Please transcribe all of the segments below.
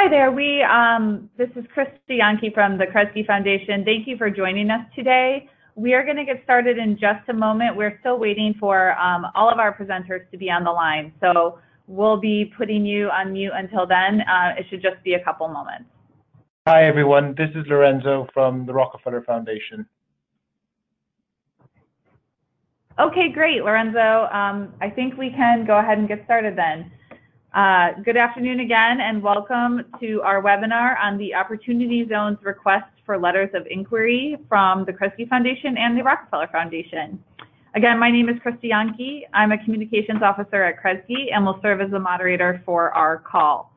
Hi there. This is Kresge from the Kresge Foundation. Thank you for joining us today. We are going to get started in just a moment. We're still waiting for all of our presenters to be on the line, so we'll be putting you on mute until then. It should just be a couple moments. Hi everyone, this is Lorenzo from the Rockefeller Foundation. Okay, great, Lorenzo. I think we can go ahead and get started then. Good afternoon again, and welcome to our webinar on the Opportunity Zone's request for letters of inquiry from the Kresge Foundation and the Rockefeller Foundation. Again, my name is Kresge. I'm a communications officer at Kresge and will serve as the moderator for our call.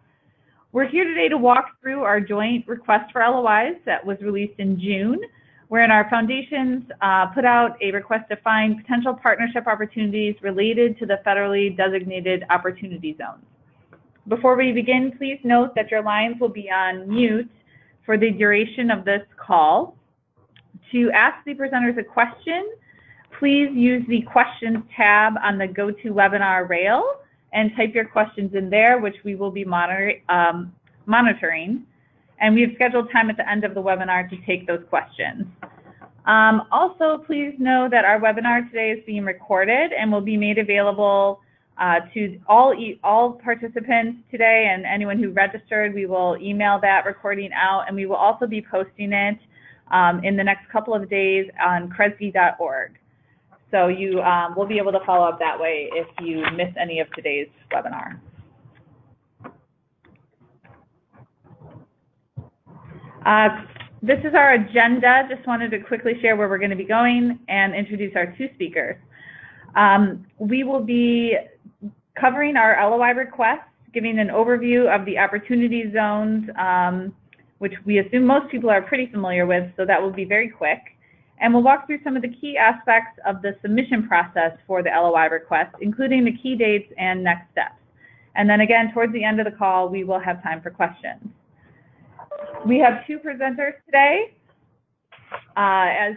We're here today to walk through our joint request for LOIs that was released in June, wherein our foundations put out a request to find potential partnership opportunities related to the federally designated opportunity zones. Before we begin, please note that your lines will be on mute for the duration of this call. To ask the presenters a question, please use the questions tab on the GoToWebinar rail and type your questions in there, which we will be monitoring. And we have scheduled time at the end of the webinar to take those questions. Also, please know that our webinar today is being recorded and will be made available to all participants today, and anyone who registered. We will email that recording out, and we will also be posting it in the next couple of days on Kresge.org. So you will be able to follow up that way if you miss any of today's webinar. This is our agenda. Just wanted to quickly share where we're going to be going and introduce our two speakers. We will be covering our LOI requests, giving an overview of the opportunity zones, which we assume most people are pretty familiar with, so that will be very quick. And we'll walk through some of the key aspects of the submission process for the LOI request, including the key dates and next steps. And then again, towards the end of the call, we will have time for questions. We have two presenters today, as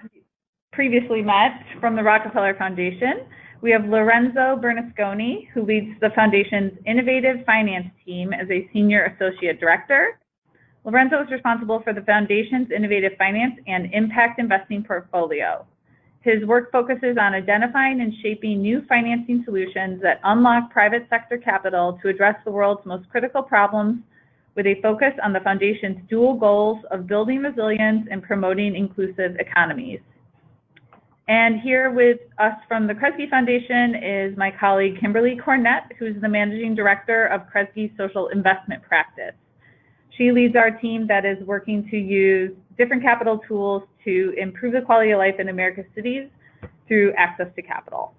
previously met, from the Rockefeller Foundation. We have Lorenzo Bernasconi, who leads the Foundation's Innovative Finance team as a Senior Associate Director. Lorenzo is responsible for the Foundation's Innovative Finance and Impact Investing portfolio. His work focuses on identifying and shaping new financing solutions that unlock private sector capital to address the world's most critical problems, with a focus on the Foundation's dual goals of building resilience and promoting inclusive economies. And here with us from the Kresge Foundation is my colleague Kimberly Cornett, who's the Managing Director of Kresge's Social Investment Practice. She leads our team that is working to use different capital tools to improve the quality of life in America's cities through access to capital.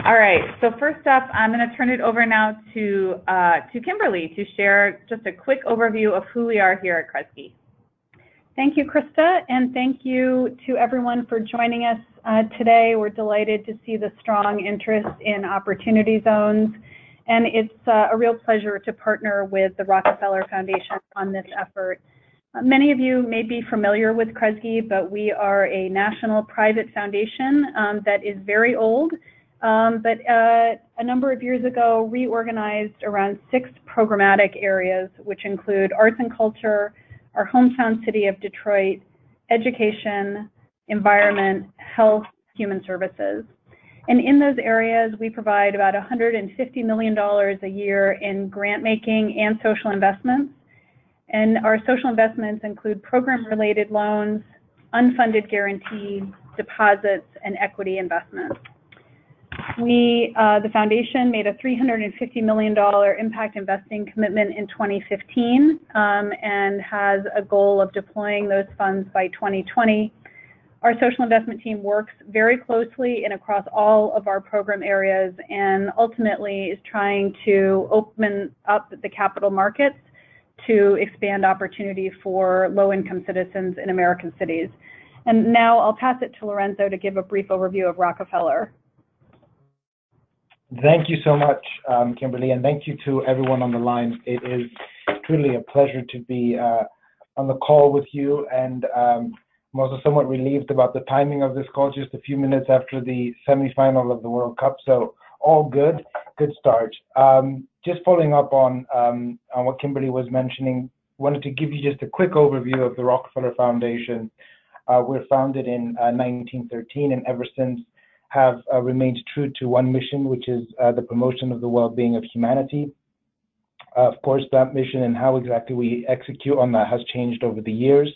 All right, so first up, I'm going to turn it over now to Kimberly to share just a quick overview of who we are here at Kresge. Thank you, Krista, and thank you to everyone for joining us today. We're delighted to see the strong interest in opportunity zones, and it's a real pleasure to partner with the Rockefeller Foundation on this effort. Many of you may be familiar with Kresge, but we are a national private foundation that is very old, but a number of years ago reorganized around 6 programmatic areas, which include arts and culture, our hometown city of Detroit, education, environment, health, human services. And in those areas, we provide about $150 million a year in grant making and social investments. And our social investments include program-related loans, unfunded guarantees, deposits, and equity investments. The foundation made a $350 million impact investing commitment in 2015 and has a goal of deploying those funds by 2020. Our social investment team works very closely and across all of our program areas, and ultimately is trying to open up the capital markets to expand opportunity for low-income citizens in American cities. And now I'll pass it to Lorenzo to give a brief overview of Rockefeller. Thank you so much, Kimberly, and thank you to everyone on the line. It is truly a pleasure to be on the call with you, and I'm also somewhat relieved about the timing of this call, just a few minutes after the semifinal of the World Cup. So all good start. Just following up on what Kimberly was mentioning, wanted to give you just a quick overview of the Rockefeller Foundation. We're founded in 1913 and ever since have remained true to one mission, which is the promotion of the well-being of humanity. Of course, that mission and how exactly we execute on that has changed over the years.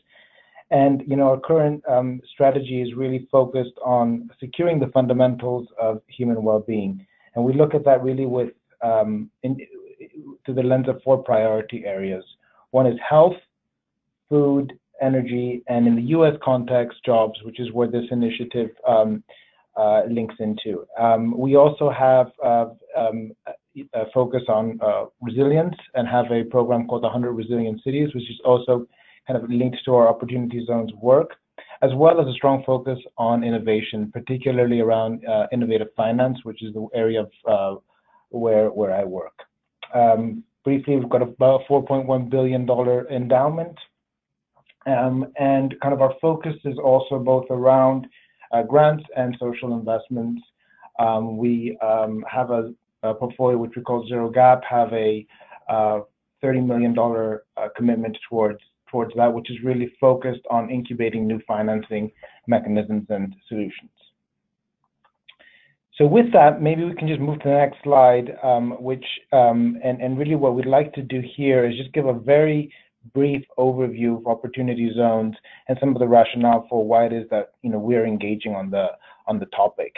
And our current strategy is really focused on securing the fundamentals of human well-being. And we look at that really with through the lens of 4 priority areas. One is health, food, energy, and in the U.S. context, jobs, which is where this initiative links into. We also have a focus on resilience and have a program called 100 Resilient Cities, which is also kind of linked to our Opportunity Zones work, as well as a strong focus on innovation, particularly around innovative finance, which is the area of where I work. Briefly, we've got about a $4.1 billion endowment, and kind of our focus is also both around grants and social investments. We have a portfolio which we call Zero Gap, have a $30 million commitment towards that, which is really focused on incubating new financing mechanisms and solutions. So with that, maybe we can just move to the next slide, and really what we'd like to do here is just give a very brief overview of Opportunity Zones and some of the rationale for why it is that we're engaging on the topic.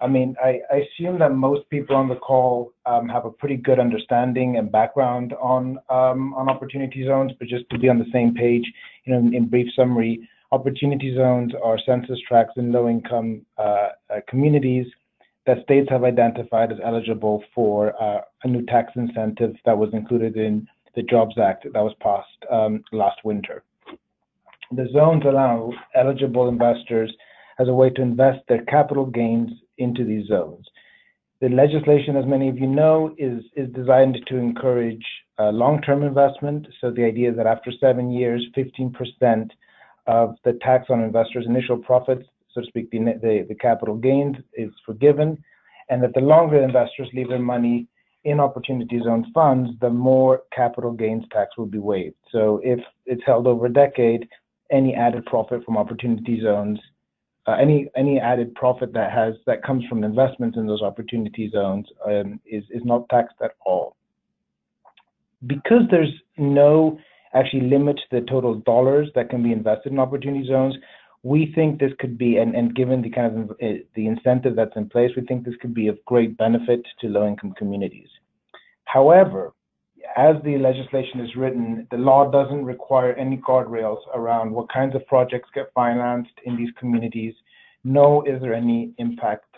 I mean, I assume that most people on the call have a pretty good understanding and background on Opportunity Zones, but just to be on the same page, in brief summary, Opportunity Zones are census tracts in low-income communities that states have identified as eligible for a new tax incentive that was included in the Jobs Act that was passed last winter. The zones allow eligible investors as a way to invest their capital gains into these zones. The legislation, as many of you know, is designed to encourage long-term investment. So the idea is that after 7 years, 15% of the tax on investors' initial profits, so to speak, the capital gains, is forgiven, and that the longer investors leave their money in Opportunity Zone funds, the more capital gains tax will be waived. So if it's held over a decade, any added profit from Opportunity Zones, any added profit that comes from investments in those Opportunity Zones is not taxed at all. Because there's no actually limit to the total dollars that can be invested in Opportunity Zones, we think this could be, and given the kind of the incentive that's in place, we think this could be of great benefit to low-income communities. However, as the legislation is written, the law doesn't require any guardrails around what kinds of projects get financed in these communities, nor is there any impact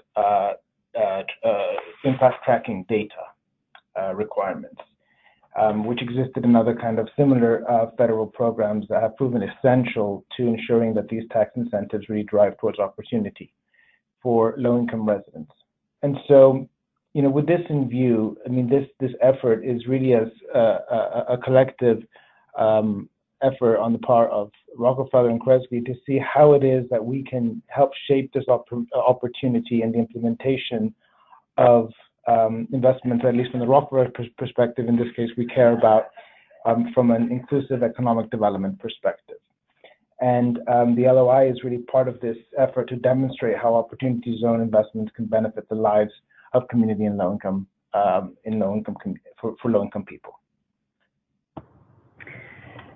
tracking data requirements, which existed in other kind of similar federal programs that have proven essential to ensuring that these tax incentives really drive towards opportunity for low-income residents. And so, with this in view, I mean, this effort is really a collective effort on the part of Rockefeller and Kresge to see how it is that we can help shape this opportunity and the implementation of investments, at least from the Rockefeller perspective. In this case, we care about from an inclusive economic development perspective. And the LOI is really part of this effort to demonstrate how Opportunity Zone investments can benefit the lives of community and low-income for low-income people.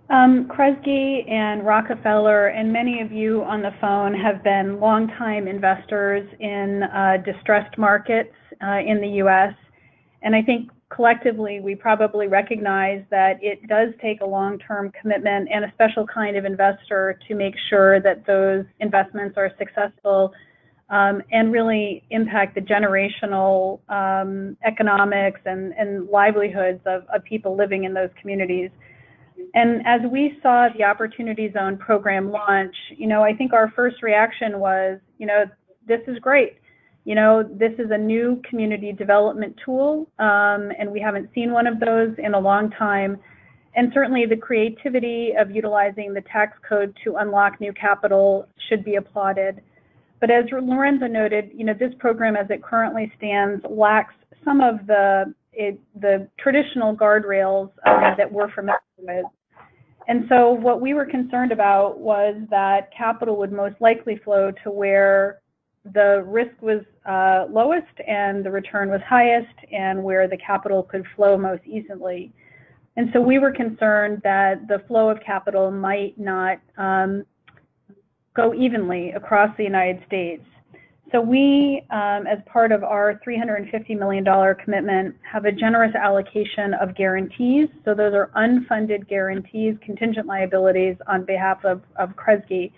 Kresge and Rockefeller and many of you on the phone have been longtime investors in distressed markets in the U.S. And I think collectively we probably recognize that it does take a long-term commitment and a special kind of investor to make sure that those investments are successful and really impact the generational economics and livelihoods of people living in those communities. And as we saw the Opportunity Zone program launch, I think our first reaction was, this is great. This is a new community development tool, and we haven't seen one of those in a long time. And certainly the creativity of utilizing the tax code to unlock new capital should be applauded. But as Lorenzo noted, this program as it currently stands lacks some of the traditional guardrails that we're familiar with. And so what we were concerned about was that capital would most likely flow to where the risk was lowest and the return was highest, and where the capital could flow most easily. And so we were concerned that the flow of capital might not go evenly across the United States. So we, as part of our $350 million commitment, have a generous allocation of guarantees. So those are unfunded guarantees, contingent liabilities on behalf of Kresge.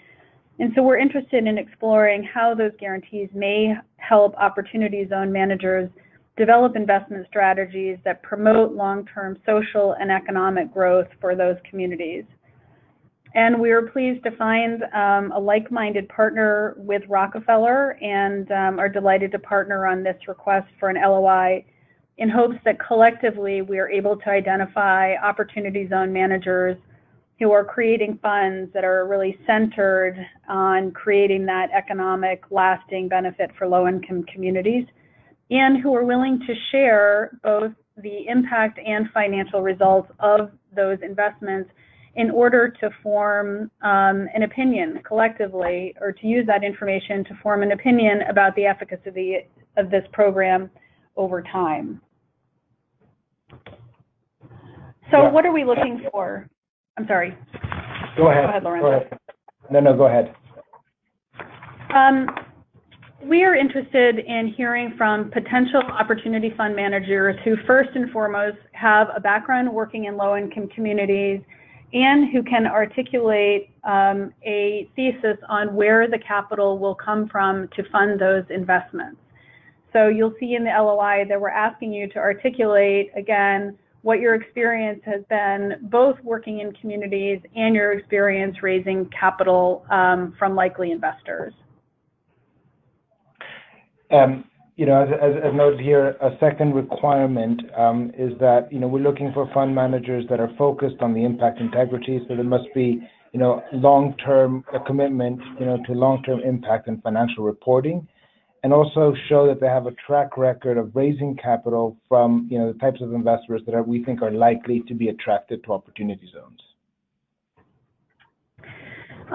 And so we're interested in exploring how those guarantees may help opportunity zone managers develop investment strategies that promote long-term social and economic growth for those communities. And we were pleased to find a like-minded partner with Rockefeller, and are delighted to partner on this request for an LOI in hopes that collectively we are able to identify opportunity zone managers who are creating funds that are really centered on creating that economic lasting benefit for low-income communities, and who are willing to share both the impact and financial results of those investments in order to form an opinion collectively, or to use that information to form an opinion about the efficacy of this program over time. So what are we looking for? I'm sorry. Go ahead. Go ahead, Lorenzo. Go ahead. No, go ahead. We are interested in hearing from potential opportunity fund managers who first and foremost have a background working in low-income communities and who can articulate a thesis on where the capital will come from to fund those investments. So you'll see in the LOI that we're asking you to articulate, again, what your experience has been, both working in communities and your experience raising capital from likely investors. As noted here, a second requirement is that, we're looking for fund managers that are focused on the impact integrity. So there must be, long-term commitment, to long-term impact and financial reporting, and also show that they have a track record of raising capital from, the types of investors that we think are likely to be attracted to opportunity zones.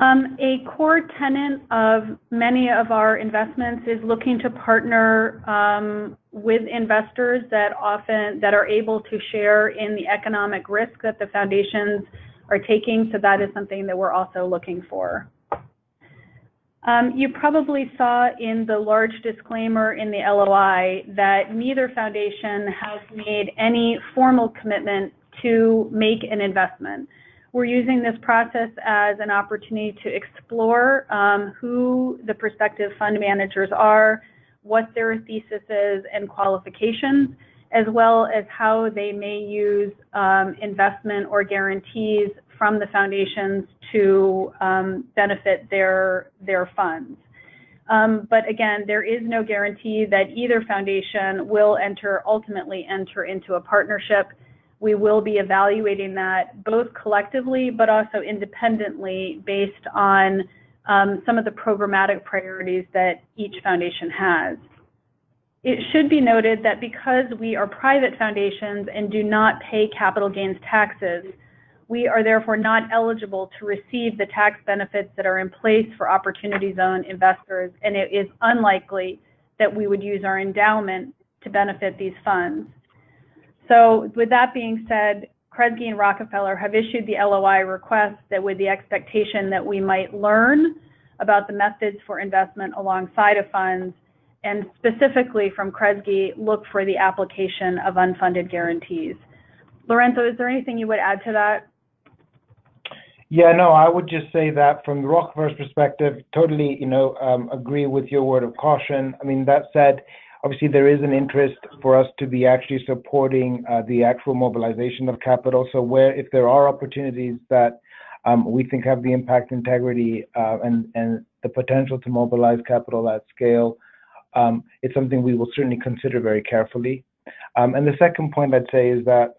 A core tenet of many of our investments is looking to partner with investors that are able to share in the economic risk that the foundations are taking. So that is something that we're also looking for. You probably saw in the large disclaimer in the LOI that neither foundation has made any formal commitment to make an investment. We're using this process as an opportunity to explore who the prospective fund managers are, what their thesis is and qualifications, as well as how they may use investment or guarantees from the foundations to benefit their funds. But again, there is no guarantee that either foundation will ultimately enter into a partnership. We will be evaluating that both collectively but also independently based on some of the programmatic priorities that each foundation has. It should be noted that because we are private foundations and do not pay capital gains taxes, we are therefore not eligible to receive the tax benefits that are in place for opportunity zone investors, and it is unlikely that we would use our endowment to benefit these funds. So with that being said, Kresge and Rockefeller have issued the LOI request that with the expectation that we might learn about the methods for investment alongside of funds, and specifically from Kresge, look for the application of unfunded guarantees. Lorenzo, is there anything you would add to that? Yeah, no, I would just say that from the Rockefeller's perspective, totally, agree with your word of caution. I mean, that said, obviously, there is an interest for us to be actually supporting the actual mobilization of capital. So if there are opportunities that we think have the impact integrity and the potential to mobilize capital at scale, it's something we will certainly consider very carefully. And the second point I'd say is that,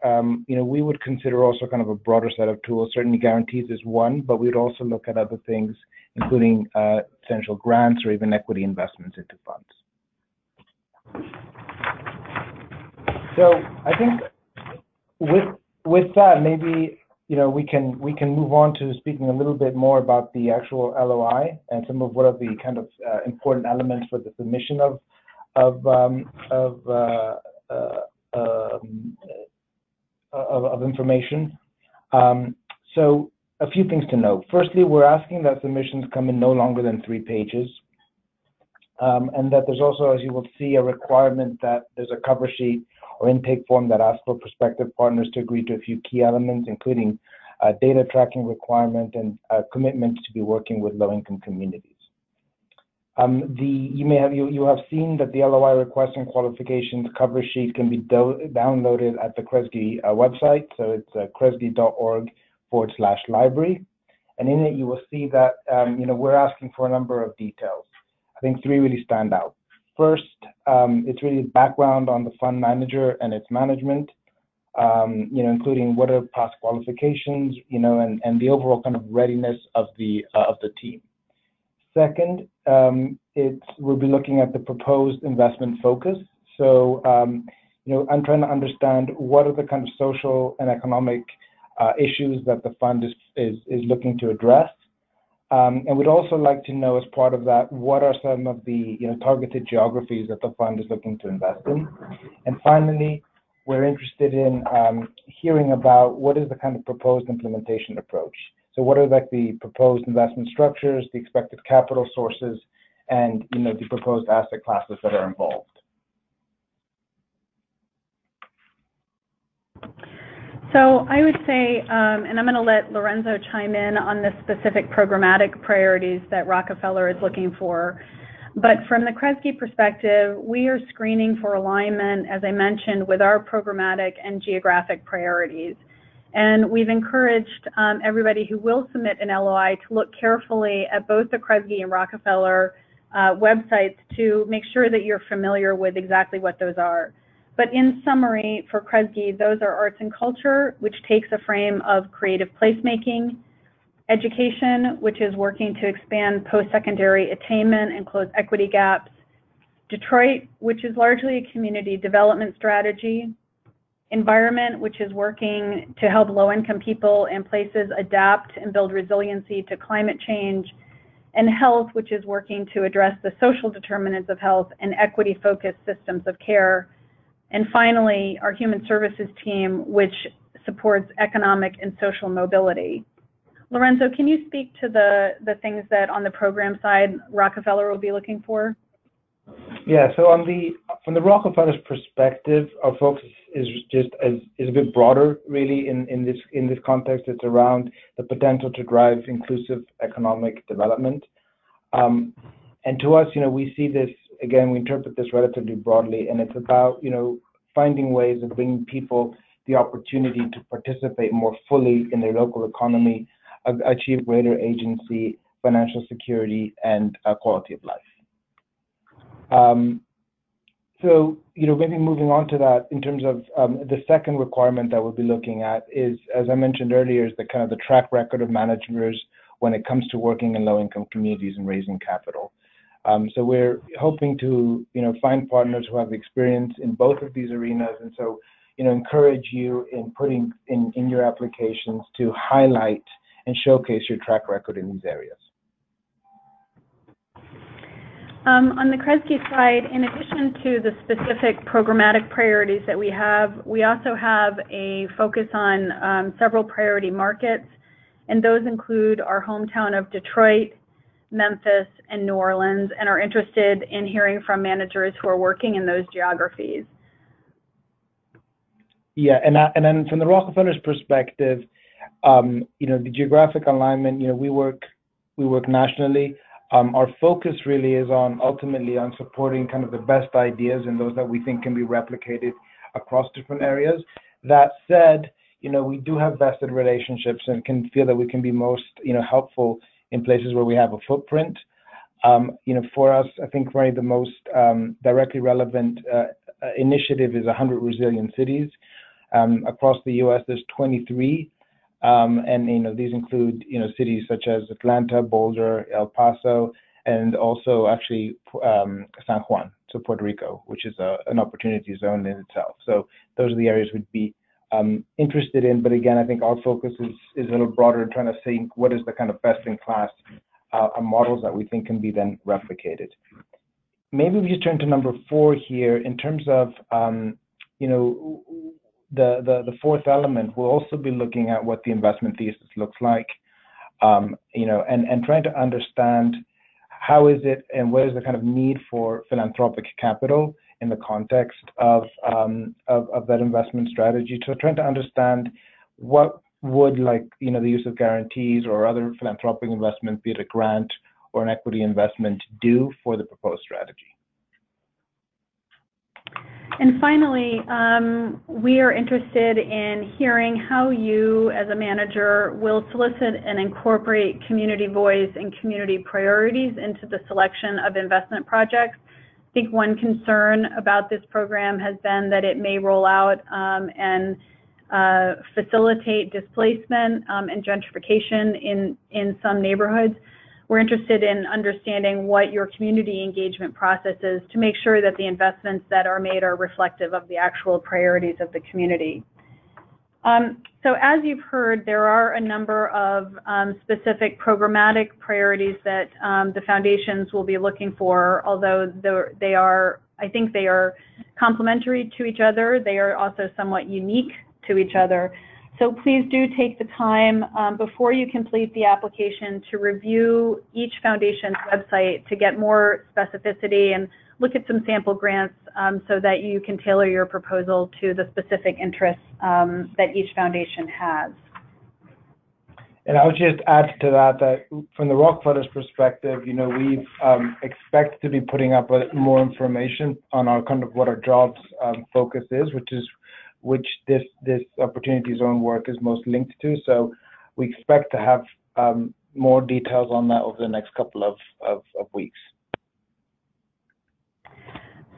we would consider also kind of a broader set of tools. Certainly guarantees is one, but we'd also look at other things, including potential grants or even equity investments into funds. So I think with that, maybe we can move on to speaking a little bit more about the actual LOI and some of what are the kind of important elements for the submission of information. So a few things to note. Firstly, we're asking that submissions come in no longer than 3 pages, and that there's also, as you will see, a requirement that there's a cover sheet or intake form that asks for prospective partners to agree to a few key elements, including data tracking requirement and commitment to be working with low-income communities. You have seen that the LOI request and qualifications cover sheet can be downloaded at the Kresge website. So it's kresge.org/library. And in it, you will see that, we're asking for a number of details. I think 3 really stand out. First, it's really background on the fund manager and its management, including what are past qualifications, and the overall kind of readiness of the team. Second, we'll be looking at the proposed investment focus. So, I'm trying to understand what are the kind of social and economic issues that the fund is looking to address. And we'd also like to know, as part of that, what are some of the targeted geographies that the fund is looking to invest in. And finally, we're interested in hearing about what is the kind of proposed implementation approach. So what are the proposed investment structures, the expected capital sources, and the proposed asset classes that are involved. So I would say, and I'm going to let Lorenzo chime in on the specific programmatic priorities that Rockefeller is looking for. But from the Kresge perspective, we are screening for alignment, as I mentioned, with our programmatic and geographic priorities. And we've encouraged everybody who will submit an LOI to look carefully at both the Kresge and Rockefeller websites to make sure that you're familiar with exactly what those are. But in summary, for Kresge, those are arts and culture, which takes a frame of creative placemaking; education, which is working to expand post-secondary attainment and close equity gaps; Detroit, which is largely a community development strategy; environment, which is working to help low-income people and places adapt and build resiliency to climate change; and health, which is working to address the social determinants of health and equity-focused systems of care; and finally, our human services team, which supports economic and social mobility. Lorenzo, can you speak to the things that on the program side Rockefeller will be looking for? Yeah, so from the Rockefeller's perspective, our focus is a bit broader, really. In this context, it's around the potential to drive inclusive economic development. And to us, we see this, again, we interpret this relatively broadly, and it's about finding ways of bringing people the opportunity to participate more fully in their local economy, achieve greater agency, financial security, and quality of life. So, maybe moving on to that, in terms of the second requirement that we'll be looking at is, as I mentioned earlier, is the kind of the track record of managers when it comes to working in low-income communities and raising capital. So we're hoping to, find partners who have experience in both of these arenas, and so, encourage you in putting in your applications to highlight and showcase your track record in these areas. On the Kresge side, in addition to the specific programmatic priorities that we also have a focus on several priority markets, and those include our hometown of Detroit, Memphis, and New Orleans, and are interested in hearing from managers who are working in those geographies. Yeah, and then from the Rockefeller's perspective, the geographic alignment, we work nationally. Our focus really is ultimately on supporting kind of the best ideas and those that we think can be replicated across different areas. That said, we do have vested relationships and can feel that we can be most, helpful in places where we have a footprint. For us, I think probably the most directly relevant initiative is 100 Resilient Cities. Across the U.S., there's 23. And these include cities such as Atlanta, Boulder, El Paso, and also actually San Juan, so Puerto Rico, which is an opportunity zone in itself. So those are the areas we'd be interested in. But again, I think our focus is a little broader in trying to think what is the kind of best-in-class models that we think can be then replicated. Maybe we just turn to number 4 here in terms of the fourth element. We'll also be looking at what the investment thesis looks like, and trying to understand how is it and what is the kind of need for philanthropic capital in the context of that investment strategy. So trying to understand what would the use of guarantees or other philanthropic investment, be it a grant or an equity investment, do for the proposed strategy. And finally, we are interested in hearing how you, as a manager, will solicit and incorporate community voice and community priorities into the selection of investment projects. I think one concern about this program has been that it may roll out and facilitate displacement and gentrification in some neighborhoods. We're interested in understanding what your community engagement process is to make sure that the investments that are made are reflective of the actual priorities of the community. So as you've heard, there are a number of specific programmatic priorities that the foundations will be looking for, although I think they are complementary to each other. They are also somewhat unique to each other. So please do take the time before you complete the application to review each foundation's website to get more specificity and look at some sample grants so that you can tailor your proposal to the specific interests that each foundation has. And I would just add to that from the Rockefellers perspective, we expect to be putting up more information on our what our jobs focus is, which this opportunity zone work is most linked to. So we expect to have more details on that over the next couple of weeks.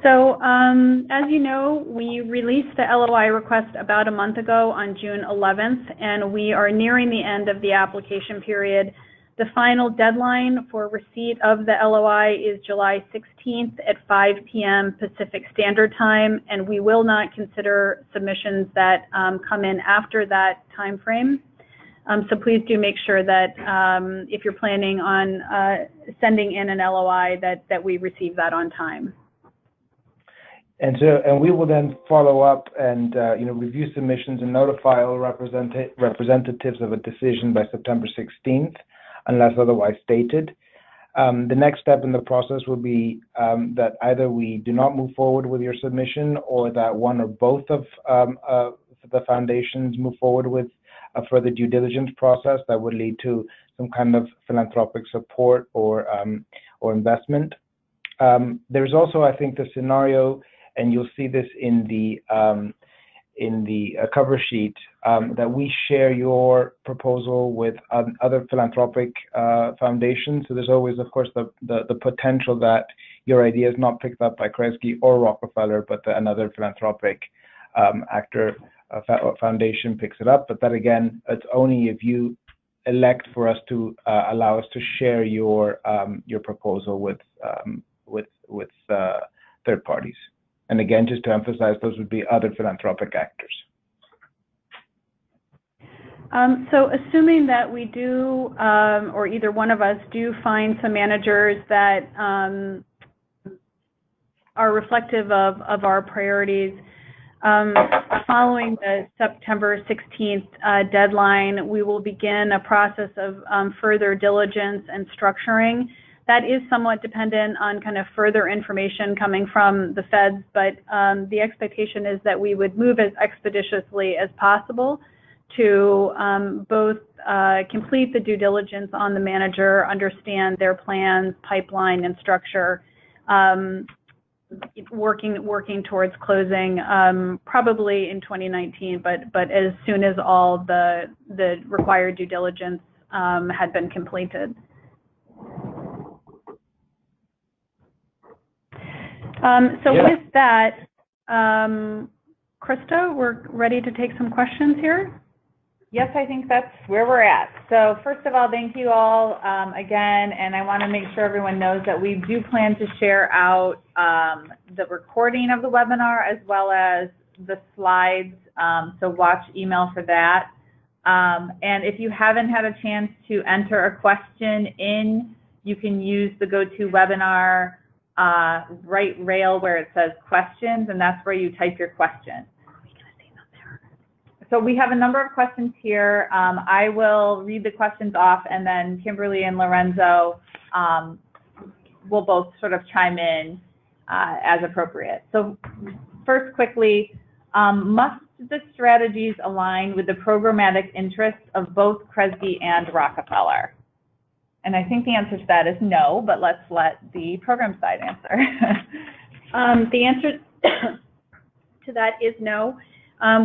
So as you know, we released the LOI request about a month ago on June 11th, and we are nearing the end of the application period. The final deadline for receipt of the LOI is July 16th at 5 p.m. Pacific Standard Time, and we will not consider submissions that come in after that time frame. So please do make sure that if you're planning on sending in an LOI that we receive that on time. And we will then follow up and review submissions and notify all representatives of a decision by September 16th. Unless otherwise stated. The next step in the process will be that either we do not move forward with your submission, or that one or both of the foundations move forward with a further due diligence process that would lead to some kind of philanthropic support or investment. There's also, I think, the scenario, and you'll see this in the cover sheet, that we share your proposal with other philanthropic foundations. So there's always, of course, the potential that your idea is not picked up by Kresge or Rockefeller, but another philanthropic actor foundation picks it up. But that, again, it's only if you elect for us to allow us to share your proposal with third parties. And again, just to emphasize, those would be other philanthropic actors. So assuming that we do, or either one of us do find some managers that are reflective of our priorities, following the September 16th deadline, we will begin a process of further diligence and structuring. That is somewhat dependent on kind of further information coming from the feds, but the expectation is that we would move as expeditiously as possible to both complete the due diligence on the manager, understand their plans, pipeline, and structure, working towards closing probably in 2019, but as soon as all the required due diligence had been completed. With that, Krista, we're ready to take some questions here. Yes, I think that's where we're at. So first of all, thank you all again, and I want to make sure everyone knows that we do plan to share out the recording of the webinar as well as the slides, so watch email for that. And if you haven't had a chance to enter a question in, you can use the GoToWebinar right rail where it says questions, and that's where you type your question. So we have a number of questions here. I will read the questions off, and then Kimberly and Lorenzo will both sort of chime in as appropriate. So first, quickly, must the strategies align with the programmatic interests of both Kresge and Rockefeller? And I think the answer to that is no, but let's let the program side answer. The answer to that is no.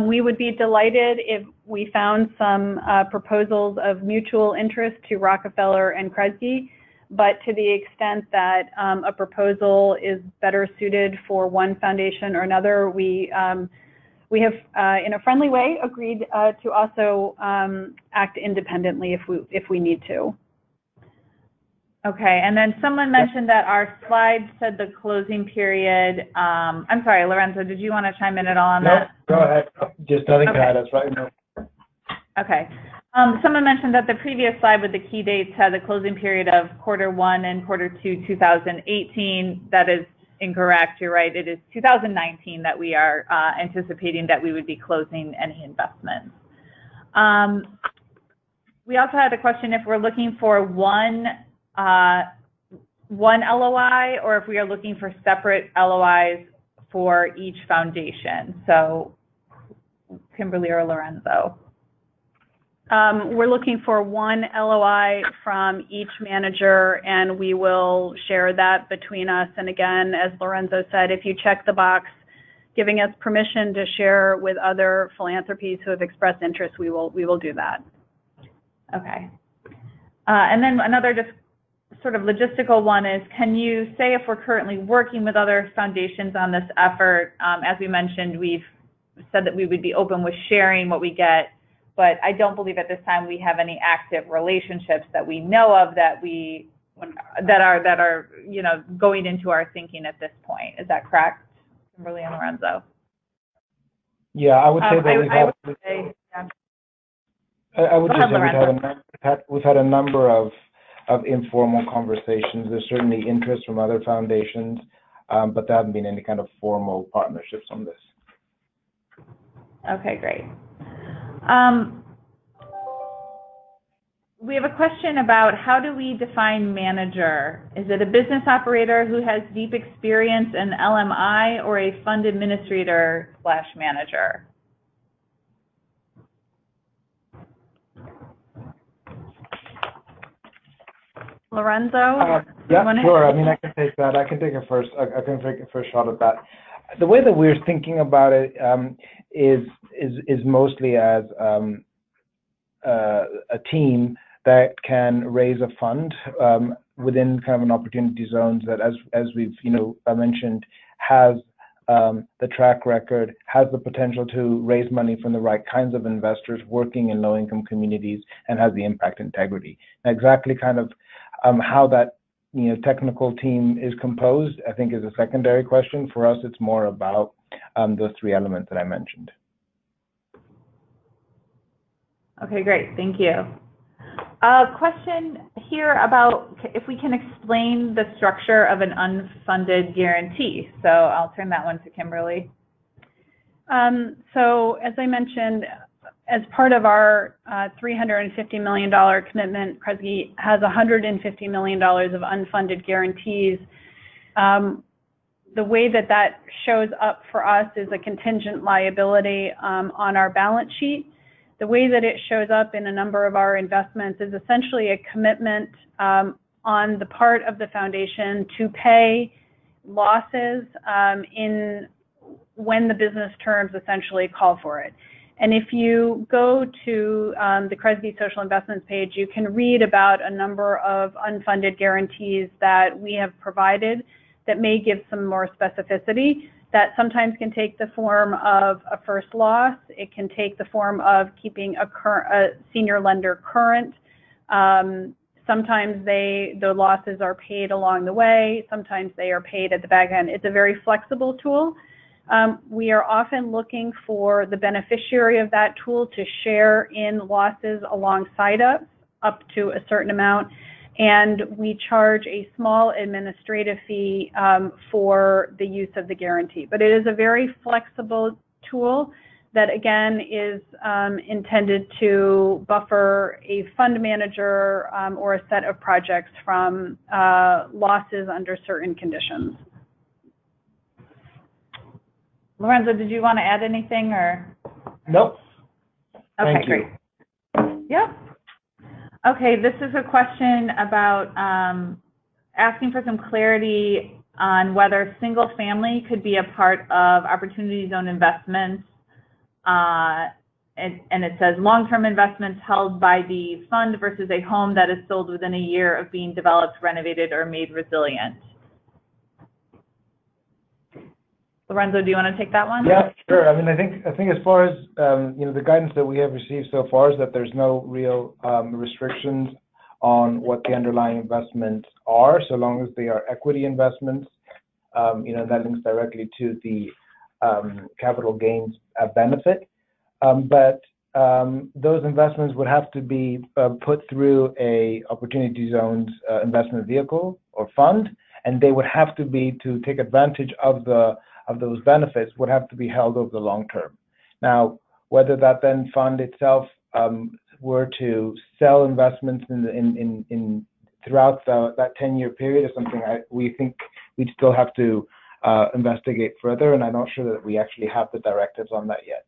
We would be delighted if we found some proposals of mutual interest to Rockefeller and Kresge, but to the extent that a proposal is better suited for one foundation or another, we have, in a friendly way, agreed to also act independently if we need to. Okay, and then someone mentioned that our slide said the closing period. I'm sorry, Lorenzo, did you want to chime in at all on that? No, go ahead. Just nothing to add us right now. Okay. Someone mentioned that the previous slide with the key dates had the closing period of Q1 and Q2 2018. That is incorrect. You're right. It is 2019 that we are anticipating that we would be closing any investments. We also had a question if we're looking for one LOI or if we are looking for separate LOIs for each foundation. So Kimberly or Lorenzo. We're looking for one LOI from each manager, and we will share that between us. And again, as Lorenzo said, if you check the box giving us permission to share with other philanthropies who have expressed interest, we will do that. Okay. And then another just sort of logistical one is, can you say if we're currently working with other foundations on this effort? As we mentioned, we've said that we would be open with sharing what we get, but I don't believe at this time we have any active relationships that we know of that are you know, going into our thinking at this point. Is that correct, Kimberly and Lorenzo? Yeah, I would say that we've had a number of informal conversations. There's certainly interest from other foundations, but there haven't been any kind of formal partnerships on this. Okay, great. We have a question about how do we define manager? Is it a business operator who has deep experience in LMI or a fund administrator / manager? Lorenzo? Yeah, sure. I mean, I can take that. I can take a first shot at that. The way that we're thinking about it is mostly as a team that can raise a fund within kind of an opportunity zone that, as we've mentioned, has the track record, has the potential to raise money from the right kinds of investors working in low-income communities, and has the impact integrity. Now, exactly kind of how that technical team is composed, I think, is a secondary question. For us, it's more about those three elements that I mentioned. Okay, great. Thank you. A question here about if we can explain the structure of an unfunded guarantee. So I'll turn that one to Kimberly. So as I mentioned, as part of our $350 million commitment, Kresge has $150 million of unfunded guarantees. The way that shows up for us is a contingent liability on our balance sheet. The way that it shows up in a number of our investments is essentially a commitment on the part of the foundation to pay losses when the business terms essentially call for it. And if you go to the Kresge Social Investments page, you can read about a number of unfunded guarantees that we have provided that may give some more specificity. That sometimes can take the form of a first loss. It can take the form of keeping a senior lender current. Sometimes the losses are paid along the way. Sometimes they are paid at the back end. It's a very flexible tool. We are often looking for the beneficiary of that tool to share in losses alongside us up to a certain amount. And we charge a small administrative fee for the use of the guarantee. But it is a very flexible tool that, again, is intended to buffer a fund manager or a set of projects from losses under certain conditions. Lorenzo, did you want to add anything, or? Nope. Okay, Thank you. Great. Yep. Okay, this is a question about asking for some clarity on whether single family could be a part of opportunity zone investments. And it says long-term investments held by the fund versus a home that is sold within a year of being developed, renovated, or made resilient. Lorenzo, do you want to take that one? Yeah, sure. I mean, I think as far as the guidance that we have received so far is that there's no real restrictions on what the underlying investments are, so long as they are equity investments. That links directly to the capital gains benefit. But those investments would have to be put through a opportunity zones investment vehicle or fund, and they would have to be, to take advantage of those benefits, would have to be held over the long term. Now, whether that then fund itself were to sell investments in throughout that 10-year period is something we think we'd still have to investigate further, and I'm not sure that we actually have the directives on that yet.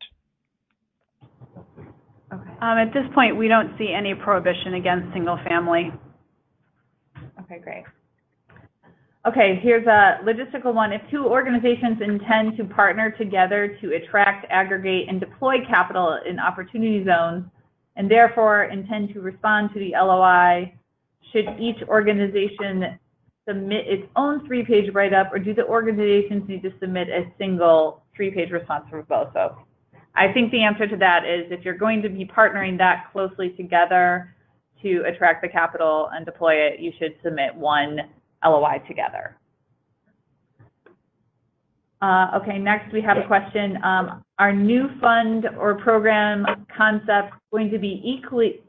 Okay. At this point, we don't see any prohibition against single family. Okay, great. Okay, here's a logistical one. If two organizations intend to partner together to attract, aggregate, and deploy capital in opportunity zones, and therefore intend to respond to the LOI, should each organization submit its own 3-page write-up, or do the organizations need to submit a single 3-page response for both? So I think the answer to that is, if you're going to be partnering that closely together to attract the capital and deploy it, you should submit one LOI together. Okay, next we have a question. Are new fund or program concepts going to be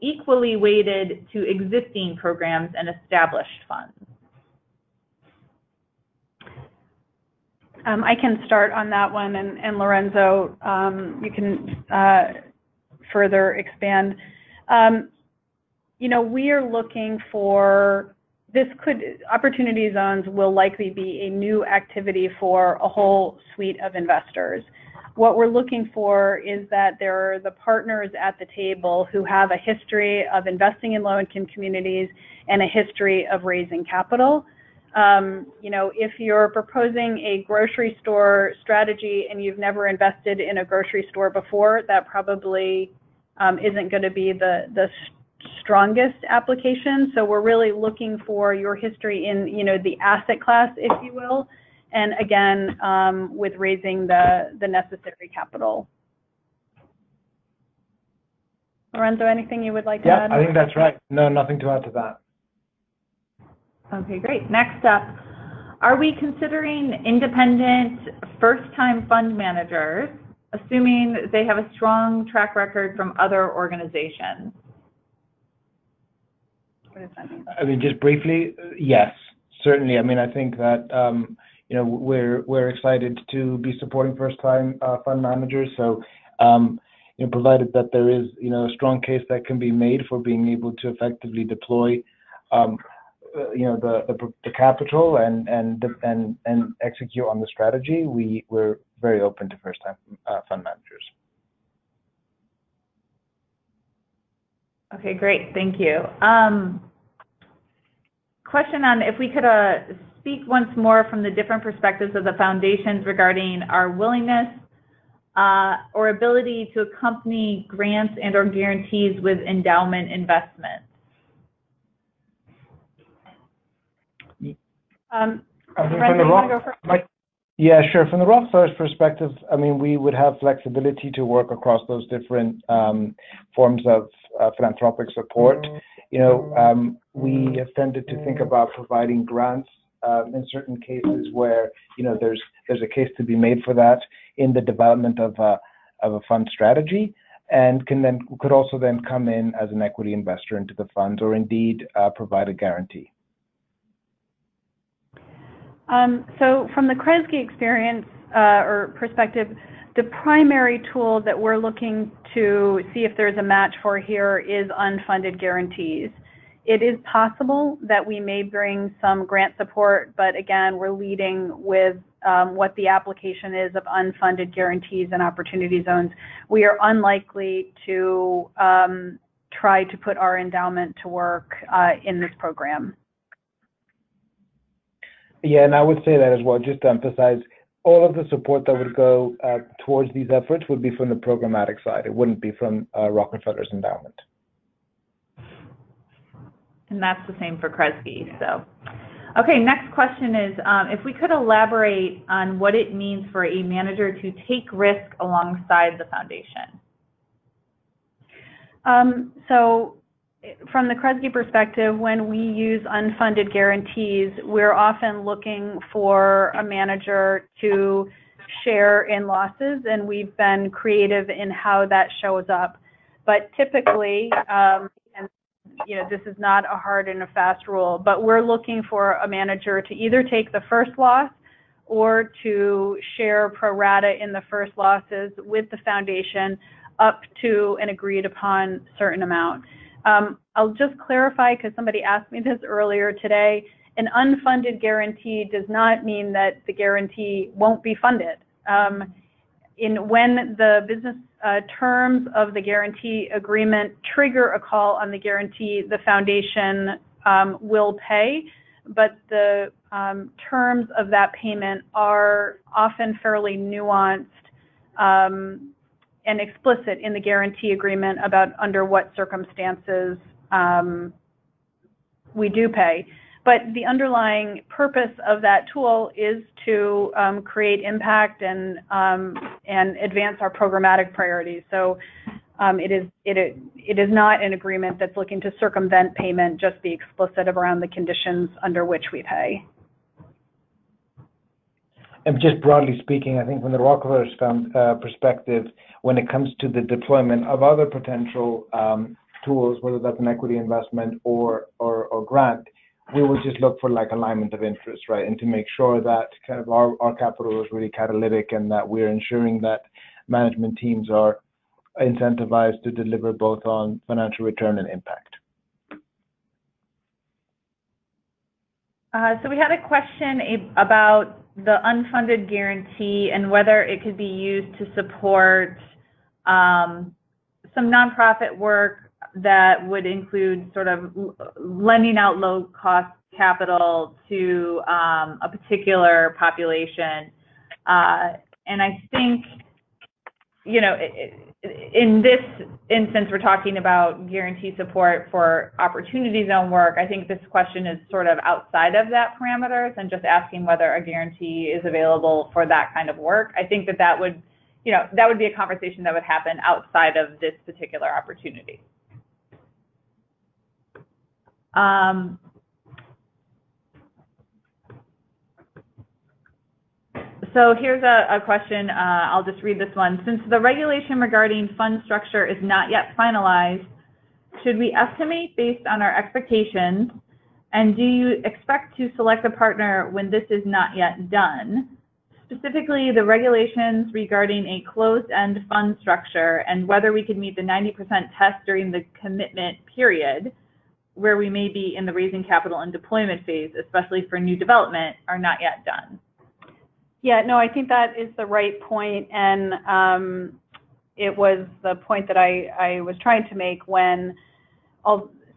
equally weighted to existing programs and established funds? I can start on that one, and Lorenzo, you can further expand. We are looking for, opportunity zones will likely be a new activity for a whole suite of investors. What we're looking for is that there are the partners at the table who have a history of investing in low-income communities and a history of raising capital. If you're proposing a grocery store strategy and you've never invested in a grocery store before, that probably isn't going to be the strongest application. So we're really looking for your history in, the asset class, if you will, and again, with raising the necessary capital. Lorenzo, anything you would like to add? Yeah, I think that's right. No, nothing to add to that. Okay, great. Next up, are we considering independent first-time fund managers, assuming they have a strong track record from other organizations? What does that mean? I mean, just briefly, yes, certainly. I mean, I think that we're excited to be supporting first-time fund managers. So, provided that there is a strong case that can be made for being able to effectively deploy the capital and execute on the strategy, we're very open to first-time fund managers. Okay, great. Thank you. Question on if we could speak once more from the different perspectives of the foundations regarding our willingness or ability to accompany grants and or guarantees with endowment investments. Lorenzo, you want to go first? Yeah, sure. From the Rockefellers perspective, I mean, we would have flexibility to work across those different forms of philanthropic support. You know, we have tended to think about providing grants in certain cases where, you know, there's a case to be made for that in the development of a fund strategy, and could also then come in as an equity investor into the funds, or indeed provide a guarantee. So from the Kresge experience or perspective, the primary tool that we're looking to see if there's a match for here is unfunded guarantees. It is possible that we may bring some grant support, but again, we're leading with what the application is of unfunded guarantees and opportunity zones. We are unlikely to try to put our endowment to work in this program. Yeah, and I would say that as well, just to emphasize, all of the support that would go towards these efforts would be from the programmatic side. It wouldn't be from Rockefeller's endowment. And that's the same for Kresge. So, okay, next question is, if we could elaborate on what it means for a manager to take risk alongside the foundation. So from the Kresge perspective, when we use unfunded guarantees, we're often looking for a manager to share in losses, and we've been creative in how that shows up. But typically, and you know, this is not a hard and a fast rule, but we're looking for a manager to either take the first loss or to share pro rata in the first losses with the foundation up to an agreed upon certain amount. I'll just clarify, because somebody asked me this earlier today, an unfunded guarantee does not mean that the guarantee won't be funded. When the business terms of the guarantee agreement trigger a call on the guarantee, the foundation will pay, but the terms of that payment are often fairly nuanced and explicit in the guarantee agreement about under what circumstances we do pay. But the underlying purpose of that tool is to create impact and advance our programmatic priorities. So it is not an agreement that's looking to circumvent payment, just be explicit around the conditions under which we pay. And just broadly speaking, I think from the Rockefeller's perspective, when it comes to the deployment of other potential tools, whether that's an equity investment or grant, we will just look for like alignment of interest, right? And to make sure that kind of our capital is really catalytic, and that we're ensuring that management teams are incentivized to deliver both on financial return and impact. So we had a question about the unfunded guarantee and whether it could be used to support some nonprofit work that would include sort of lending out low-cost capital to a particular population. And I think, you know, in this instance, we're talking about guarantee support for opportunity zone work. I think this question is sort of outside of that parameters and just asking whether a guarantee is available for that kind of work. I think that would, you know, that would be a conversation that would happen outside of this particular opportunity. So here's a question, I'll just read this one. Since the regulation regarding fund structure is not yet finalized, should we estimate based on our expectations, and do you expect to select a partner when this is not yet done? Specifically, the regulations regarding a closed-end fund structure and whether we could meet the 90% test during the commitment period, where we may be in the raising capital and deployment phase, especially for new development, are not yet done. Yeah, no, I think that is the right point, and it was the point that I was trying to make when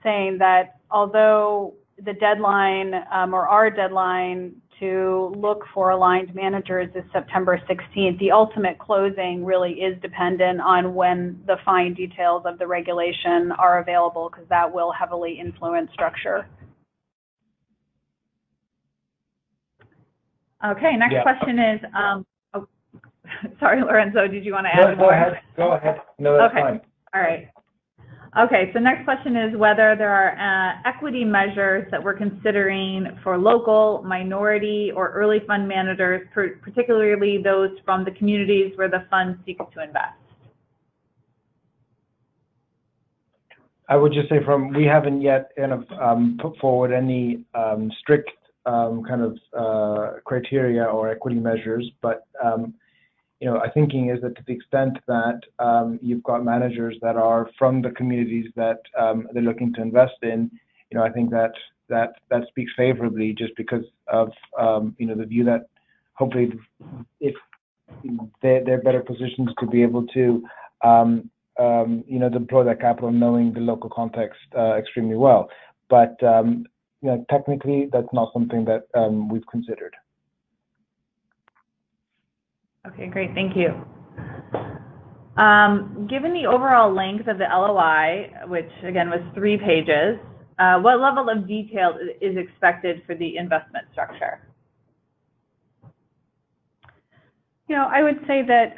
saying that although the deadline or our deadline to look for aligned managers is September 16th, the ultimate closing really is dependent on when the fine details of the regulation are available, because that will heavily influence structure. Okay, next Yeah. question is, oh, sorry, Lorenzo, did you want to add Go more? ahead. Go ahead. No, that's Okay. fine. All right. Okay, so next question is whether there are equity measures that we're considering for local, minority, or early fund managers, particularly those from the communities where the fund seeks to invest. I would just say we haven't yet kind of put forward any strict kind of criteria or equity measures, but you know, our thinking is that to the extent that you've got managers that are from the communities that they're looking to invest in, you know, I think that speaks favorably just because of you know, the view that hopefully if they're better positioned to be able to you know, deploy that capital knowing the local context extremely well. But you know, technically that's not something that we've considered. Okay, great, thank you. Given the overall length of the LOI, which again was 3 pages, what level of detail is expected for the investment structure? You know, I would say that,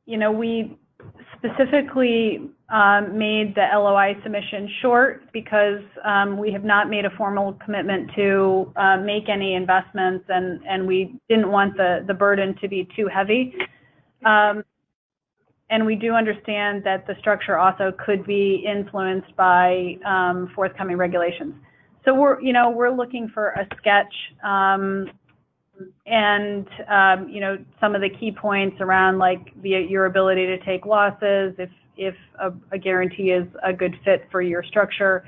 you know, we specifically made the LOI submission short because we have not made a formal commitment to make any investments, and we didn't want the burden to be too heavy. And we do understand that the structure also could be influenced by forthcoming regulations. So we're looking for a sketch and you know, some of the key points around like your ability to take losses if a guarantee is a good fit for your structure.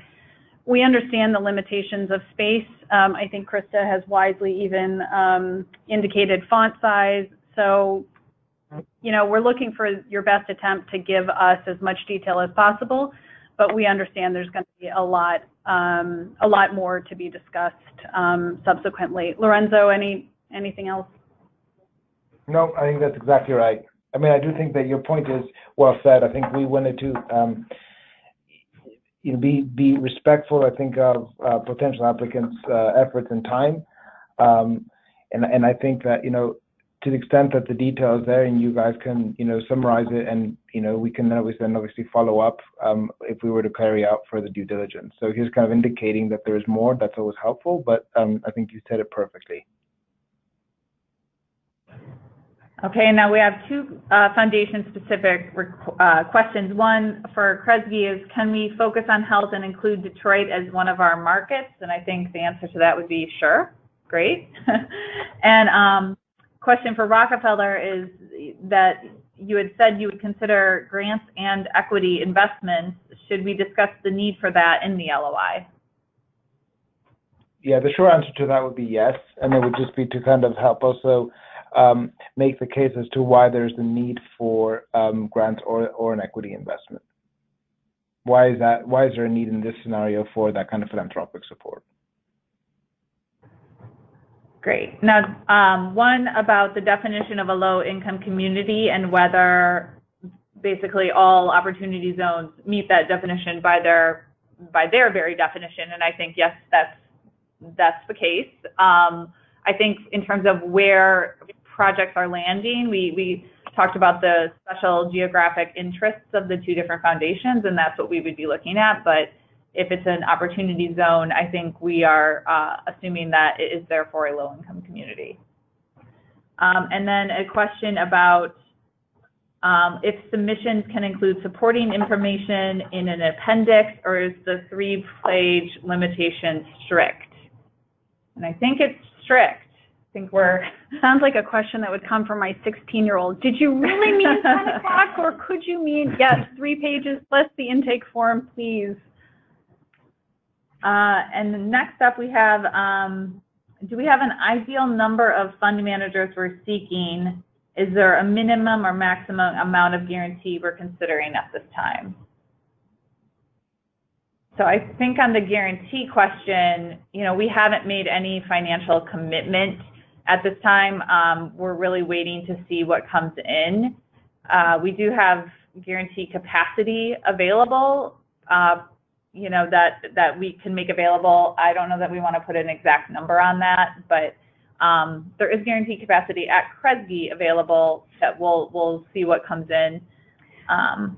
We understand the limitations of space. I think Krista has wisely even indicated font size. So, you know, we're looking for your best attempt to give us as much detail as possible, but we understand there's going to be a lot more to be discussed subsequently. Lorenzo, anything else? No, I think that's exactly right. I mean, I do think that your point is well said. I think we wanted to you know, be respectful, I think, of potential applicants' efforts and time. And I think that, you know, to the extent that the detail is there and you guys can, you know, summarize it, and, you know, we can always then obviously follow up if we were to carry out further due diligence. So here's kind of indicating that there is more. That's always helpful, but I think you said it perfectly. Okay, now we have 2 foundation-specific questions. One for Kresge is, can we focus on health and include Detroit as one of our markets? And I think the answer to that would be sure. Great. And question for Rockefeller is that you had said you would consider grants and equity investments. Should we discuss the need for that in the LOI? Yeah, the short answer to that would be yes, and it would just be to kind of help also make the case as to why there's a need for grants or an equity investment. Why is that? Why is there a need in this scenario for that kind of philanthropic support? Great. Now, one about the definition of a low-income community and whether basically all opportunity zones meet that definition by their very definition. And I think yes, that's the case. I think in terms of where projects are landing, we talked about the special geographic interests of the 2 different foundations, and that's what we would be looking at. But if it's an opportunity zone, I think we are assuming that it is therefore a low-income community. And then a question about if submissions can include supporting information in an appendix, or is the 3-page limitation strict? And I think it's strict. I think sounds like a question that would come from my 16-year-old. Did you really mean 10 o'clock, or could you mean, yes, 3 pages plus the intake form, please? And next up we have, do we have an ideal number of fund managers we're seeking? Is there a minimum or maximum amount of guarantee we're considering at this time? So I think on the guarantee question, you know, we haven't made any financial commitment at this time. We're really waiting to see what comes in. We do have guarantee capacity available, you know, that we can make available. I don't know that we want to put an exact number on that, but There is guarantee capacity at Kresge available that we'll see what comes in.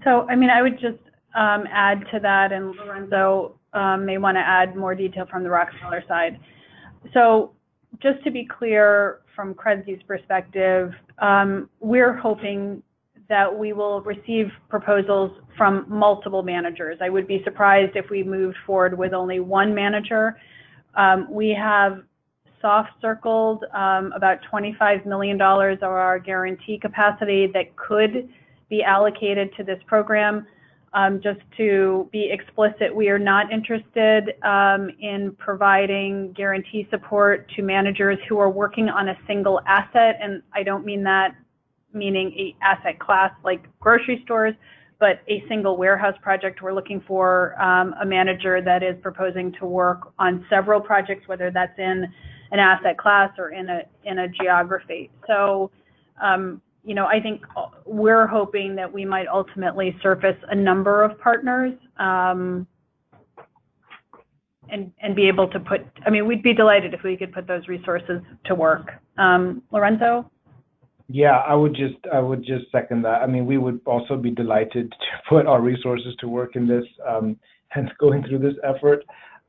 So, I mean, I would just add to that, and Lorenzo may want to add more detail from the Rockefeller side. So, just to be clear from Kresge's perspective, we're hoping that we will receive proposals from multiple managers. I would be surprised if we moved forward with only one manager. We have soft circled about $25 million of our guarantee capacity that could be allocated to this program. Just to be explicit, we are not interested in providing guarantee support to managers who are working on a single asset, and I don't mean that meaning a asset class like grocery stores, but a single warehouse project. We're looking for a manager that is proposing to work on several projects, whether that's in an asset class or in a geography. So, you know, I think we're hoping that we might ultimately surface a number of partners and be able to put, I mean, we'd be delighted if we could put those resources to work. Lorenzo? Yeah, I would just second that. I mean, we would also be delighted to put our resources to work in this, hence going through this effort.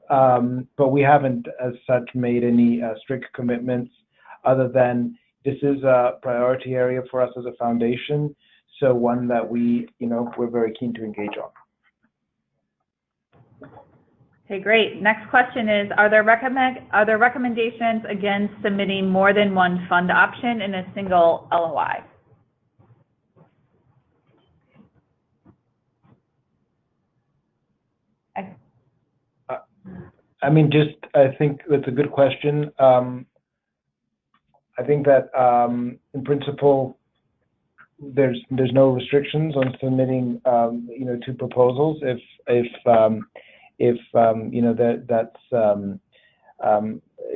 But we haven't, as such, made any strict commitments, other than this is a priority area for us as a foundation, so one that we're very keen to engage on. Okay, great. Next question is, are there recommendations against submitting more than one fund option in a single LOI? I mean, I think that's a good question. I think that in principle, there's no restrictions on submitting two proposals if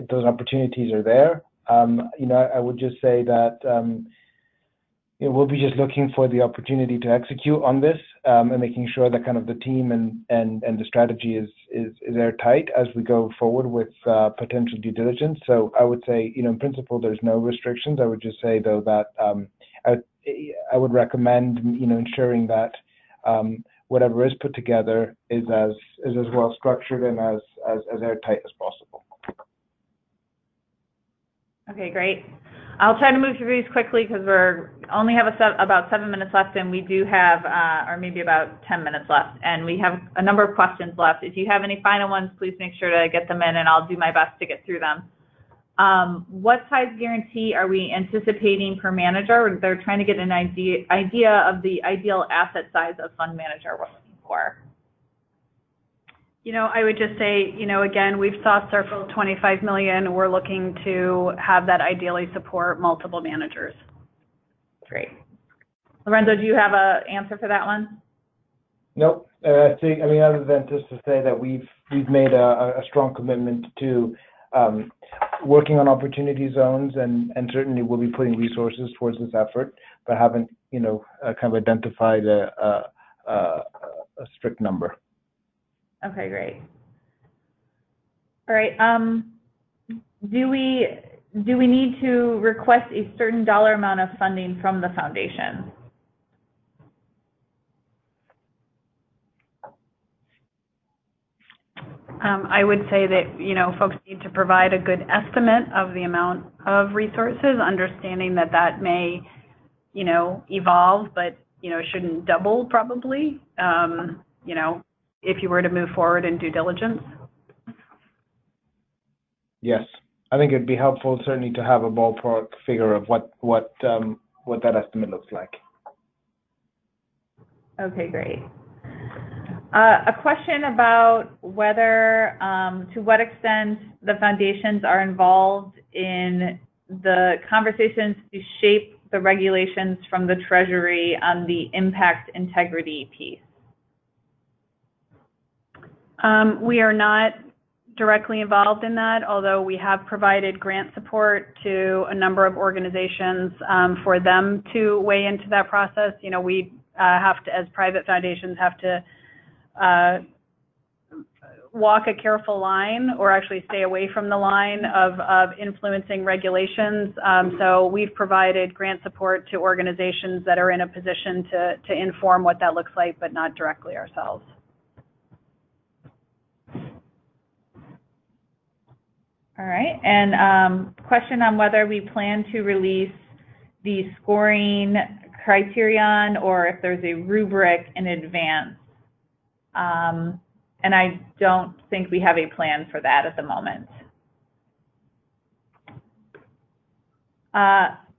those opportunities are there. I would just say that we'll be just looking for the opportunity to execute on this and making sure that kind of the team and the strategy is airtight as we go forward with potential due diligence. So I would say, in principle, there's no restrictions. I would just say, though, that I would recommend, ensuring that whatever is put together is as well structured and as airtight as possible. Okay, great. I'll try to move through these quickly because we only have about 7 minutes left, and we do have, or maybe about 10 minutes left, and we have a number of questions left. If you have any final ones, please make sure to get them in, and I'll do my best to get through them. What size guarantee are we anticipating per manager? They're trying to get an idea of the ideal asset size of fund manager we're looking for. I would just say, again, we've soft circled 25 million. We're looking to have that ideally support multiple managers. Great. Lorenzo, do you have an answer for that one? Nope. I think, other than just to say that we've made a strong commitment to working on opportunity zones, and certainly we'll be putting resources towards this effort, but haven't, kind of identified a strict number. Okay, great. All right. Do we need to request a certain dollar amount of funding from the foundation? I would say that, folks need to provide a good estimate of the amount of resources, understanding that may, evolve, but, shouldn't double probably, if you were to move forward in due diligence. Yes, I think it'd be helpful certainly to have a ballpark figure of what that estimate looks like. Okay, great. A question about whether, to what extent the foundations are involved in the conversations to shape the regulations from the Treasury on the impact integrity piece. We are not directly involved in that, although we have provided grant support to a number of organizations for them to weigh into that process. We have to, as private foundations, have to walk a careful line, or actually stay away from the line of influencing regulations. So we've provided grant support to organizations that are in a position to inform what that looks like, but not directly ourselves. All right, and question on whether we plan to release the scoring criterion or if there's a rubric in advance. And I don't think we have a plan for that at the moment.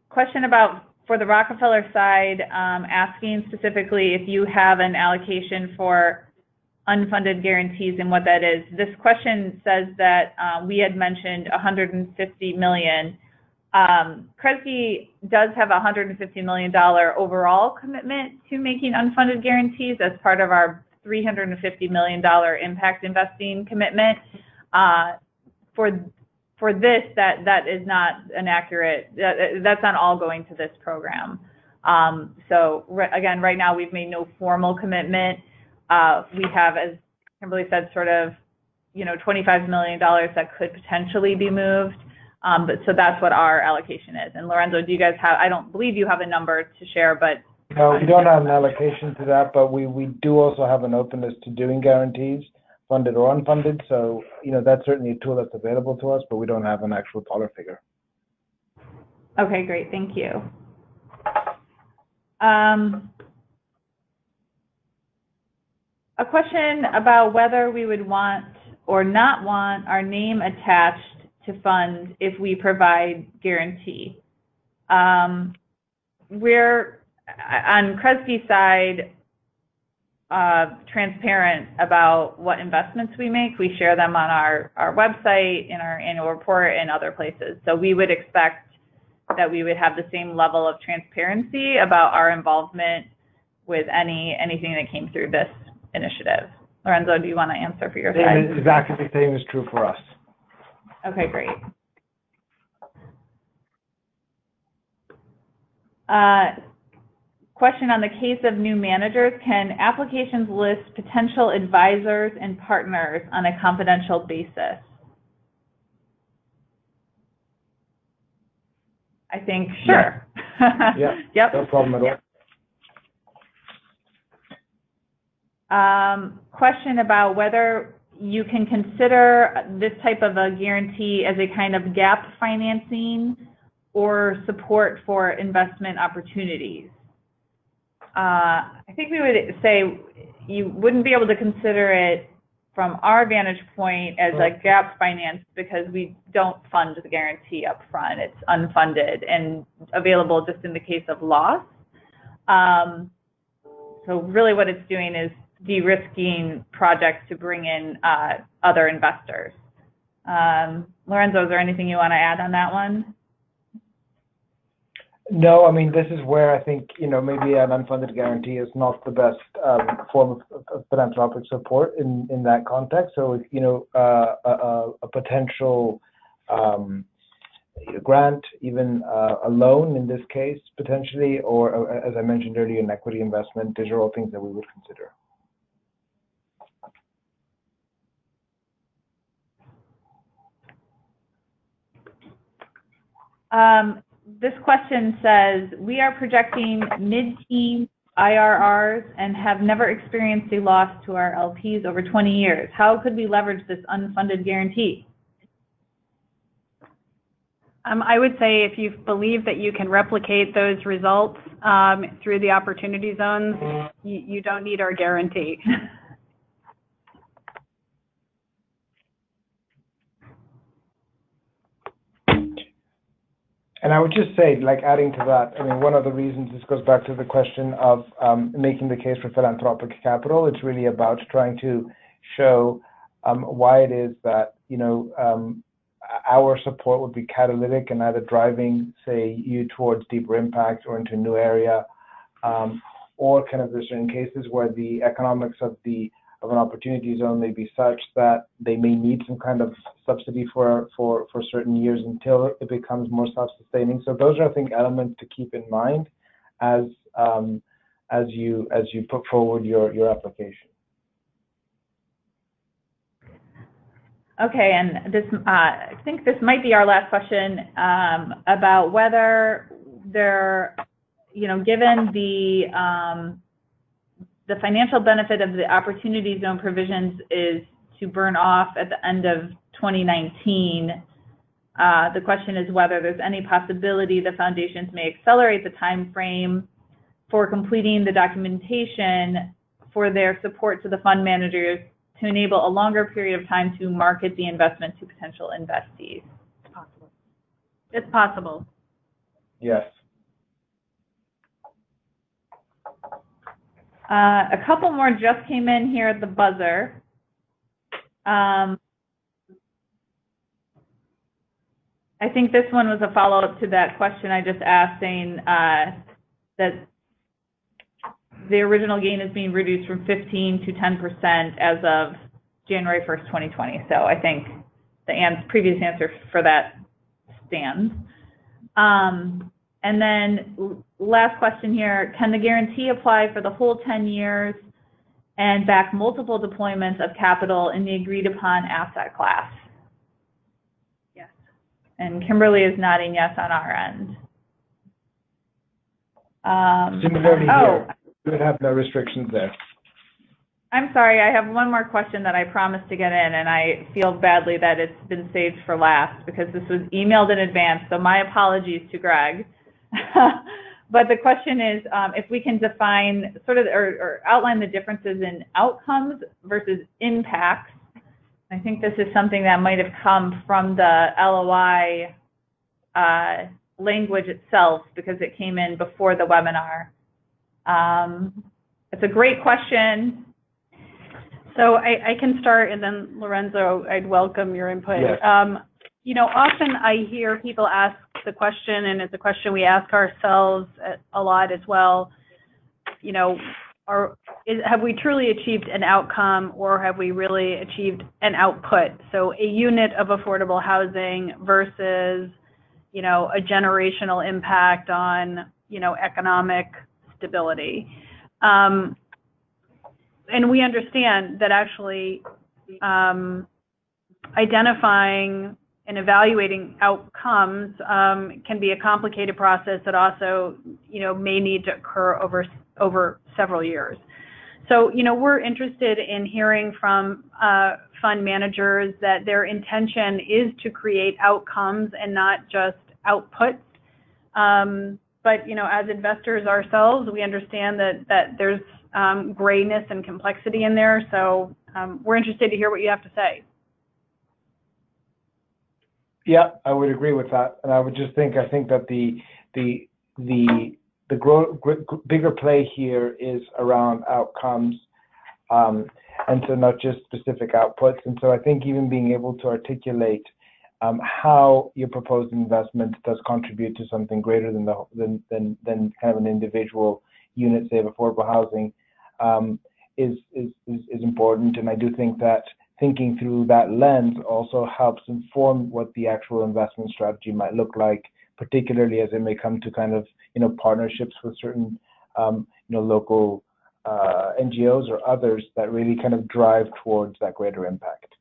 Question about, for the Rockefeller side, asking specifically if you have an allocation for unfunded guarantees and what that is. This question says that we had mentioned $150 million. Kresge does have a $150 million overall commitment to making unfunded guarantees as part of our $350 million impact investing commitment. For this, that is not an accurate, that's not all going to this program. So again, right now we've made no formal commitment. We have, as Kimberly said, sort of, $25 million that could potentially be moved. But so that's what our allocation is. And Lorenzo, do you guys have, I don't believe you have a number to share, but. No, we don't have an allocation to that, but we do also have an openness to doing guarantees, funded or unfunded. So, that's certainly a tool that's available to us, but we don't have an actual dollar figure. Okay, great, thank you. A question about whether we would want or not want our name attached to fund if we provide guarantee. We're on Kresge's side transparent about what investments we make. We share them on our website, in our annual report, and other places. So we would expect that we would have the same level of transparency about our involvement with anything that came through this initiative. Lorenzo, do you want to answer for your side? Exactly the same is true for us. Okay, great. Question on the case of new managers, can applications list potential advisors and partners on a confidential basis? I think, sure. Yeah, yep. No problem at all. Question about whether you can consider this type of a guarantee as a kind of gap financing or support for investment opportunities. I think we would say you wouldn't be able to consider it from our vantage point as a gap finance because we don't fund the guarantee up front. It's unfunded and available just in the case of loss. So really what it's doing is de-risking projects to bring in other investors. Lorenzo, is there anything you want to add on that one? No, I mean, this is where I think, maybe an unfunded guarantee is not the best form of philanthropic support in that context. So, a potential grant, even a loan in this case, potentially, or as I mentioned earlier, an equity investment, these are all things that we would consider. This question says, we are projecting mid-teen IRRs and have never experienced a loss to our LPs over 20 years. How could we leverage this unfunded guarantee? I would say if you believe that you can replicate those results through the opportunity zones, you don't need our guarantee. And I would just say, adding to that, I mean, one of the reasons this goes back to the question of making the case for philanthropic capital. It's really about trying to show why it is that, our support would be catalytic and either driving, say, you towards deeper impact or into a new area, or kind of there's certain cases where the economics of an opportunity zone may be such that they may need some kind of subsidy for certain years until it becomes more self-sustaining. So those are, I think, elements to keep in mind as you put forward your application. Okay, and this, I think this might be our last question about whether there, given the financial benefit of the Opportunity Zone provisions is to burn off at the end of 2019. The question is whether there's any possibility the foundations may accelerate the time frame for completing the documentation for their support to the fund managers to enable a longer period of time to market the investment to potential investees. It's possible. It's possible. Yes. A couple more just came in here at the buzzer. I think this one was a follow-up to that question I just asked, saying that the original gain is being reduced from 15 to 10% as of January 1st, 2020. So I think the previous answer for that stands. And then last question here, can the guarantee apply for the whole 10 years and back multiple deployments of capital in the agreed upon asset class? Yes. And Kimberly is nodding yes on our end. Similarly here, we would have no restrictions there. I'm sorry, I have one more question that I promised to get in, and I feel badly that it's been saved for last because this was emailed in advance, so my apologies to Greg. But the question is if we can define sort of or outline the differences in outcomes versus impacts. I think this is something that might have come from the LOI language itself because it came in before the webinar. It's a great question. So I can start, and then Lorenzo, I'd welcome your input. Yes. Often I hear people ask the question, and it's a question we ask ourselves a lot as well. Have we truly achieved an outcome, or have we really achieved an output? So a unit of affordable housing versus, a generational impact on, economic stability. And we understand that actually identifying and evaluating outcomes can be a complicated process that also, may need to occur over several years. So, we're interested in hearing from fund managers that their intention is to create outcomes and not just outputs. But, as investors ourselves, we understand that there's grayness and complexity in there. So we're interested to hear what you have to say. Yeah, I would agree with that, and I would just think I think that the bigger play here is around outcomes, and so not just specific outputs. And so I think even being able to articulate how your proposed investment does contribute to something greater than kind of an individual unit, say, of affordable housing, is important. And I do think that thinking through that lens also helps inform what the actual investment strategy might look like, particularly as it may come to kind of, partnerships with certain, local NGOs or others that really kind of drive towards that greater impact.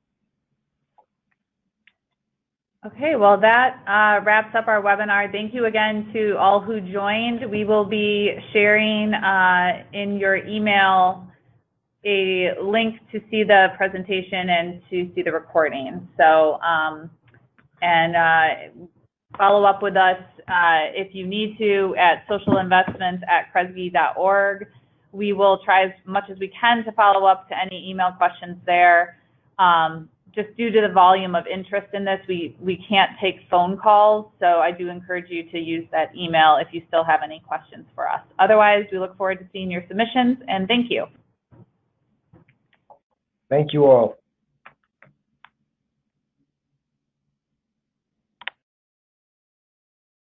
Okay, well, that wraps up our webinar. Thank you again to all who joined. We will be sharing in your email a link to see the presentation and to see the recording. So, follow up with us if you need to at socialinvestments@kresge.org. We will try as much as we can to follow up to any email questions there. Just due to the volume of interest in this, we can't take phone calls, so I do encourage you to use that email if you still have any questions for us. Otherwise, we look forward to seeing your submissions, and thank you. Thank you all.